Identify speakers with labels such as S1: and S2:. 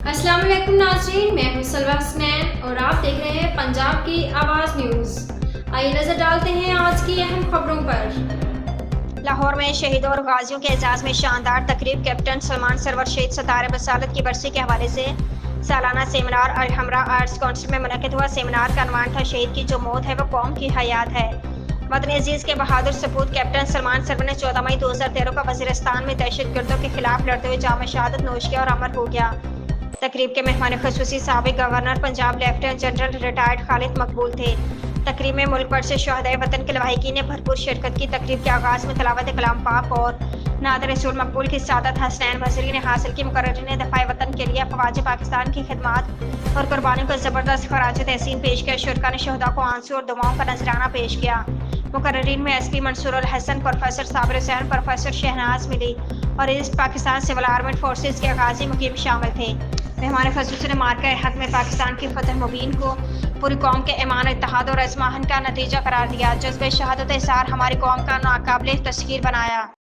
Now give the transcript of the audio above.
S1: अस्सलाम वालेकुम नाज़रीन, मैं हूं सलवा हसनैन और आप देख रहे हैं पंजाब की आवाज़ न्यूज़। आइए नजर डालते हैं आज की अहम खबरों पर।
S2: लाहौर में शहीदों और गाजियों के एजाज में शानदार तकरीब। कैप्टन सलमान सरवर शहीद सतारे बसालत की बरसी के हवाले से सालाना सेमिनार अलहमरा आर्ट्स काउंसिल में मुनक़िद हुआ। सेमिनार का अनवान था शहीद की जो मौत है वो कौम की हयात है। वतन अजीज़ के बहादुर सपूत कैप्टन सलमान सरवर ने 14 मई 2013 को वज़ीरिस्तान में दहशतगर्दों के खिलाफ लड़ते हुए जाम शहादत नोश किया और अमर हो गया। तकरीब के मेहमान ख़ुसूसी साबिक़ governor Punjab lieutenant general retired Khalid Maqbool थे। तकरीब में मुल्क भर से शहदाए वतन के लवाहिकीन ने भरपूर शिरकत की। तकरीब के आगाज़ में तलावत कलाम पाक और नात रसूल मकबूल की सादत हसनैन वज़ीरी ने हासिल की। मुकर्रिरीन ने दफ़ाए वतन के लिए अफ़वाज पाकिस्तान की खिदमत और कुर्बानियों को ज़बरदस्त ख़राज तहसीन पेश किया। शुरका ने शहदा को आंसू और दुआओं का नजराना पेश किया। मुकर्रिरीन में SP Mansoor al Hasan, professor Sabir Hussain, professor Shahnaz Mili और east Pakistan civil armed forces के गाजी मुकीम शामिल थे। मेहमान ख़ुसूसी ने मार्का हक में पाकिस्तान की फतह मुबीन को पूरी कौम के ईमान, इत्तेहाद और अज़माहन का नतीजा करार दिया। जज्बे शहादत इज़हार हमारी कौम का नाकाबिले तस्खीर बनाया।